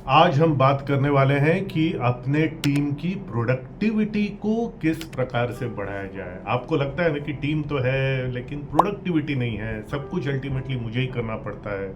आज हम बात करने वाले हैं कि अपने टीम की प्रोडक्टिविटी को किस प्रकार से बढ़ाया जाए। आपको लगता है ना कि टीम तो है लेकिन प्रोडक्टिविटी नहीं है, सब कुछ अल्टीमेटली मुझे ही करना पड़ता है।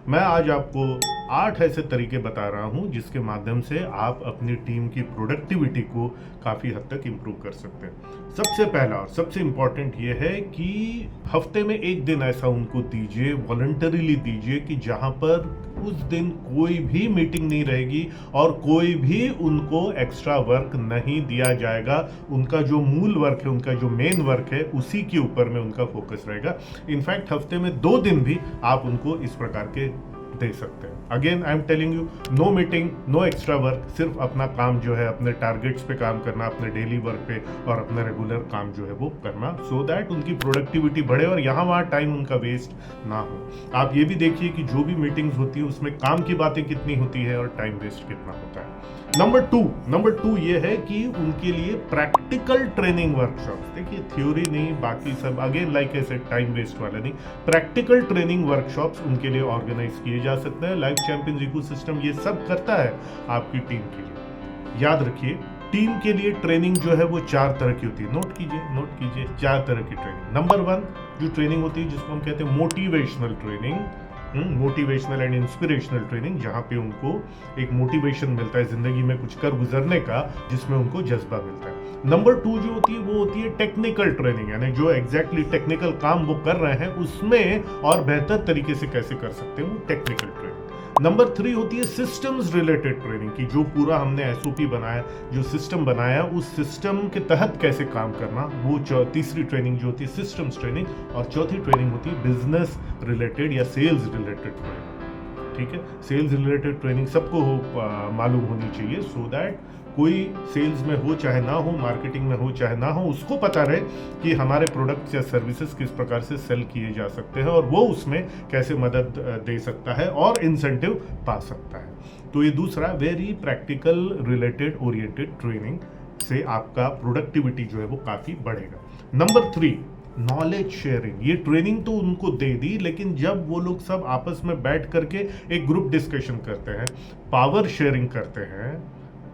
मैं आज आपको 8 ऐसे तरीके बता रहा हूं जिसके माध्यम से आप अपनी टीम की प्रोडक्टिविटी को काफ़ी हद तक इम्प्रूव कर सकते हैं। सबसे पहला और सबसे इम्पॉर्टेंट ये है कि हफ्ते में एक दिन ऐसा उनको दीजिए, वॉलंटरीली दीजिए, कि जहां पर उस दिन कोई भी मीटिंग नहीं रहेगी और कोई भी उनको एक्स्ट्रा वर्क नहीं दिया जाएगा। उनका जो मूल वर्क है, उनका जो मेन वर्क है, उसी के ऊपर में उनका फोकस रहेगा। इनफैक्ट हफ्ते में 2 दिन भी आप उनको इस प्रकार के दे सकते हैं। Again I am telling you, no meeting, no extra work, सिर्फ अपना काम जो है, अपने टारगेट्स पे काम करना, अपने डेली वर्क पे और अपने रेगुलर काम जो है वो करना, सो दैट उनकी प्रोडक्टिविटी बढ़े और यहाँ वहाँ टाइम उनका वेस्ट ना हो। आप ये भी देखिए कि जो भी मीटिंग्स होती है उसमें काम की बातें कितनी होती है और टाइम वेस्ट कितना होता है। नंबर टू ये है कि उनके लिए प्रैक्टिकल ट्रेनिंग वर्कशॉप्स, देखिए थ्योरी नहीं, बाकी सब अगेन लाइक ऐसे टाइम वेस्ट वाला नहीं, प्रैक्टिकल ट्रेनिंग वर्कशॉप्स उनके लिए ऑर्गेनाइज किए जा सकते हैं। लाइफ चैंपियंस इकोसिस्टम ये सब करता है आपकी टीम के लिए। याद रखिए, टीम के लिए ट्रेनिंग जो है वो 4 तरह की होती है। नोट कीजिए 4 तरह की ट्रेनिंग। नंबर 1 जो ट्रेनिंग होती है जिसको हम कहते हैं motivational training, motivational and inspirational training, जहाँ पे उनको एक मोटिवेशन मिलता है जिंदगी में कुछ कर गुजरने का, जिसमें उनको जज्बा मिलता है। नंबर 2 जो होती है वो होती है टेक्निकल ट्रेनिंग, यानी जो एग्जैक्टली टेक्निकल काम वो कर रहे हैं उसमें और बेहतर तरीके से कैसे कर सकते हैं, वो टेक्निकल ट्रेनिंग। नंबर 3 होती है सिस्टम्स रिलेटेड ट्रेनिंग, की जो पूरा हमने एसओपी बनाया, जो सिस्टम बनाया, उस सिस्टम के तहत कैसे काम करना, वो तीसरी ट्रेनिंग जो होती है सिस्टम्स ट्रेनिंग। और चौथी ट्रेनिंग होती है बिजनेस रिलेटेड या सेल्स रिलेटेड ट्रेनिंग। ठीक है, सेल्स रिलेटेड ट्रेनिंग सबको मालूम होनी चाहिए, सो दैट कोई सेल्स में हो चाहे ना हो, मार्केटिंग में हो चाहे ना हो, उसको पता रहे कि हमारे प्रोडक्ट्स या सर्विसेज किस प्रकार से सेल किए जा सकते हैं और वो उसमें कैसे मदद दे सकता है और इंसेंटिव पा सकता है। तो ये दूसरा very practical related oriented training से आपका प्रोडक्टिविटी जो है वो काफ़ी बढ़ेगा। Number 3 knowledge sharing. ये ट्रेनिंग तो उनको दे दी, लेकिन जब वो लोग सब आपस में बैठ करके एक ग्रुप डिस्कशन करते हैं, पावर शेयरिंग करते हैं,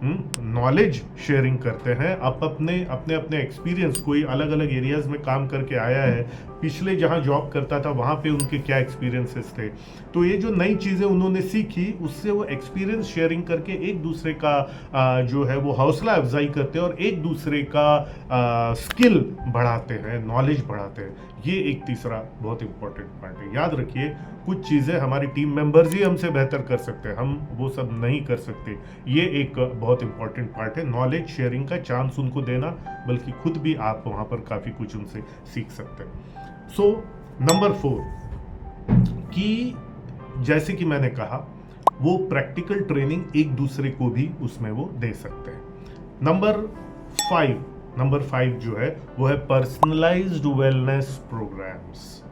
नॉलेज शेयरिंग करते हैं, अपने अपने एक्सपीरियंस, कोई अलग अलग एरियाज में काम करके आया है, पिछले जहाँ जॉब करता था वहाँ पे उनके क्या एक्सपीरियंसेस थे, तो ये जो नई चीज़ें उन्होंने सीखी उससे वो एक्सपीरियंस शेयरिंग करके एक दूसरे का जो है वो हौसला अफजाई करते हैं और एक दूसरे का स्किल बढ़ाते हैं, नॉलेज बढ़ाते हैं। ये एक तीसरा बहुत इंपॉर्टेंट पार्ट है। याद रखिए, कुछ चीज़ें हमारी टीम मेंबर्स ही हमसे बेहतर कर सकते हैं, हम वो सब नहीं कर सकते। ये एक बहुत इंपॉर्टेंट पार्ट है, नॉलेज शेयरिंग का चांस उनको देना, बल्कि खुद भी आप वहाँ पर काफ़ी कुछ उनसे सीख सकते हैं। सो नंबर 4 कि जैसे कि मैंने कहा, वो प्रैक्टिकल ट्रेनिंग एक दूसरे को भी उसमें वो दे सकते हैं। नंबर 5 जो है वो है पर्सनलाइज्ड वेलनेस प्रोग्राम्स।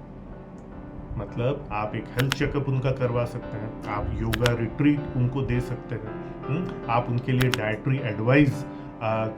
मतलब आप एक हेल्थ चेकअप उनका करवा सकते हैं, आप योगा रिट्रीट उनको दे सकते हैं, आप उनके लिए डाइटरी एडवाइस,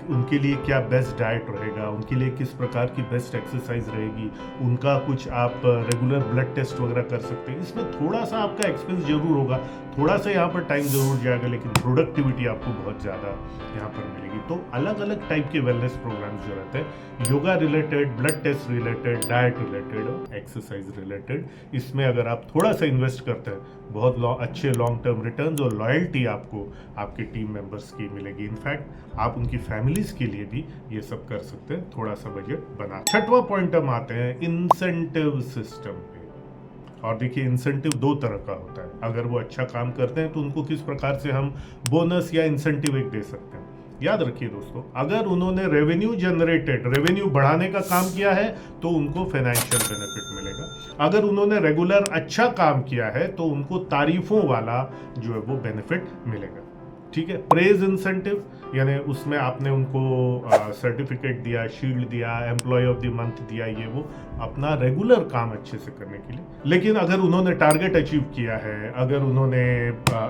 उनके लिए क्या बेस्ट डाइट रहेगा, उनके लिए किस प्रकार की बेस्ट एक्सरसाइज रहेगी, उनका कुछ आप रेगुलर ब्लड टेस्ट वगैरह कर सकते हैं। इसमें थोड़ा सा आपका एक्सपेंस जरूर होगा, थोड़ा सा यहाँ पर टाइम जरूर जाएगा, लेकिन प्रोडक्टिविटी आपको बहुत ज़्यादा यहाँ पर मिलेगी। तो अलग अलग टाइप के वेलनेस प्रोग्राम्स जो रहते हैं, yoga related, blood test related, diet related, exercise related, इसमें अगर आप थोड़ा सा इन्वेस्ट करते हैं, बहुत अच्छे लॉन्ग टर्म रिटर्न्स और लॉयल्टी आपको आपके टीम मेंबर्स की मिलेगी। इनफैक्ट आप उनकी फैमिलीज के लिए भी ये सब कर सकते हैं, थोड़ा सा बजट बना। 6वां पॉइंट हम आते हैं इंसेंटिव सिस्टम पे। और देखिए, इंसेंटिव 2 तरह का होता है। अगर वो अच्छा काम करते हैं तो उनको किस प्रकार से हम बोनस या इंसेंटिव एक दे सकते हैं। याद रखिए दोस्तों, अगर उन्होंने रेवेन्यू बढ़ाने का काम किया है तो उनको फाइनेंशियल बेनिफिट मिलेगा। अगर उन्होंने रेगुलर अच्छा काम किया है तो उनको तारीफों वाला जो है वो बेनिफिट मिलेगा। ठीक है, प्रेज इंसेंटिव, यानी उसमें आपने उनको सर्टिफिकेट दिया, शील्ड दिया, एम्प्लॉय ऑफ द मंथ दिया, ये वो अपना रेगुलर काम अच्छे से करने के लिए। लेकिन अगर उन्होंने टारगेट अचीव किया है, अगर उन्होंने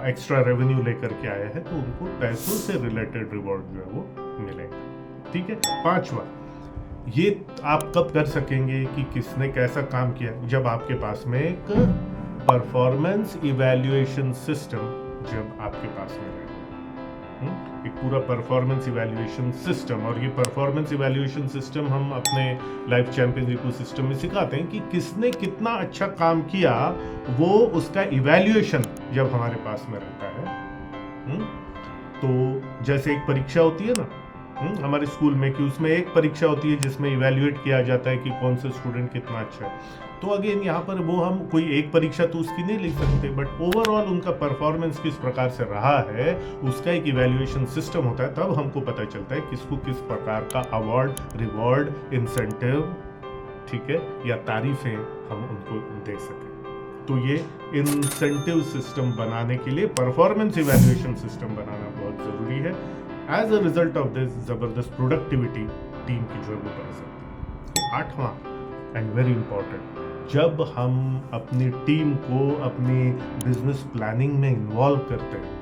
एक्स्ट्रा रेवेन्यू लेकर के आए हैं, तो उनको पैसों से रिलेटेड रिवॉर्ड जो है वो मिलेगा। ठीक है। 5वां, ये आप कब कर सकेंगे कि किसने कैसा काम किया, जब आपके पास में एक परफॉर्मेंस इवैल्यूएशन सिस्टम जब आपके पास में रहेगा। एक पूरा परफॉर्मेंस इवैल्यूएशन सिस्टम, और ये परफॉर्मेंस इवैल्यूएशन सिस्टम हम अपने लाइफ चैंपियंस इकोसिस्टम में सिखाते हैं कि किसने कितना अच्छा काम किया, वो उसका इवैल्यूएशन जब हमारे पास में रहता है। तो जैसे एक परीक्षा होती है ना हमारे स्कूल में, कि उसमें एक परीक्षा होती है जिसमें इवैल्यूएट किया जाता है कि कौन सा स्टूडेंट कितना अच्छा है। तो अगेन यहाँ पर वो हम कोई एक परीक्षा तो उसकी नहीं लिख सकते, बट ओवरऑल उनका परफॉर्मेंस किस प्रकार से रहा है उसका एक इवैल्यूएशन सिस्टम होता है। तब हमको पता चलता है किसको किस प्रकार का अवार्ड, रिवॉर्ड, इंसेंटिव, ठीक है, या तारीफें हम उनको दे सकें। तो ये इंसेंटिव सिस्टम बनाने के लिए परफॉर्मेंस इवैल्यूएशन सिस्टम बनाना बहुत जरूरी है। As a result of this जबरदस्त प्रोडक्टिविटी टीम की जो है वो बढ़ सकती है। 8वां एंड वेरी इंपॉर्टेंट, जब हम अपनी टीम को अपनी बिजनेस प्लानिंग में इन्वॉल्व करते हैं,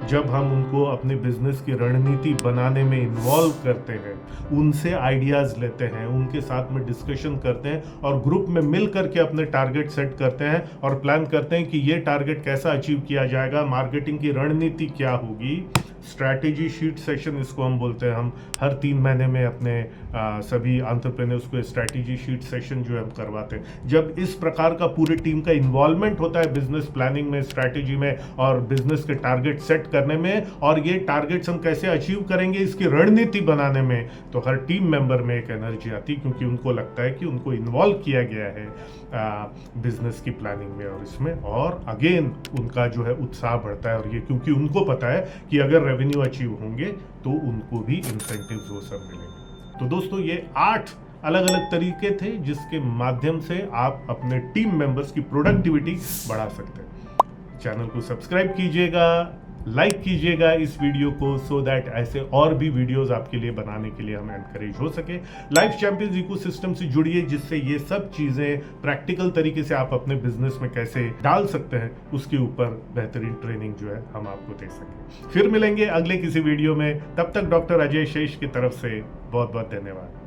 जब हम उनको अपने बिजनेस की रणनीति बनाने में इन्वॉल्व करते हैं, उनसे आइडियाज लेते हैं, उनके साथ में डिस्कशन करते हैं और ग्रुप में मिल करके अपने टारगेट सेट करते हैं और प्लान करते हैं कि ये टारगेट कैसा अचीव किया जाएगा, मार्केटिंग की रणनीति क्या होगी, स्ट्रैटेजी शीट सेशन इसको हम बोलते हैं। हम हर 3 महीने में अपने सभी एंटरप्रेन्योर्स को स्ट्रैटेजी शीट सेशन जो है हम करवाते हैं। जब इस प्रकार का पूरी टीम का इन्वॉल्वमेंट होता है बिजनेस प्लानिंग में, स्ट्रैटेजी में और बिजनेस के टारगेट सेट करने में, और ये टारगेट्स हम कैसे अचीव करेंगे इसकी रणनीति बनाने में, तो हर टीम मेंबर में एक एनर्जी आती है, क्योंकि उनको लगता है कि उनको इन्वॉल्व किया गया है बिजनेस की प्लानिंग में और इसमें, और अगेन उनका जो है उत्साह बढ़ता है। और ये क्योंकि उनको पता है कि अगर रेवेन्यू अचीव होंगे तो उनको भी इंसेंटिव्स वो सब मिलेंगे। तो दोस्तों ये 8 अलग अलग तरीके थे जिसके माध्यम से आप अपने टीम मेंबर्स की प्रोडक्टिविटी बढ़ा सकते हैं। चैनल को सब्सक्राइब कीजिएगा, लाइक कीजिएगा इस वीडियो को, सो दैट ऐसे और भी वीडियोस आपके लिए बनाने के लिए हम एनकरेज हो सके। लाइफ चैंपियंस इकोसिस्टम से जुड़िए, जिससे ये सब चीज़ें प्रैक्टिकल तरीके से आप अपने बिजनेस में कैसे डाल सकते हैं उसके ऊपर बेहतरीन ट्रेनिंग जो है हम आपको दे सकें। फिर मिलेंगे अगले किसी वीडियो में, तब तक डॉक्टर अजय शेष की तरफ से बहुत बहुत धन्यवाद।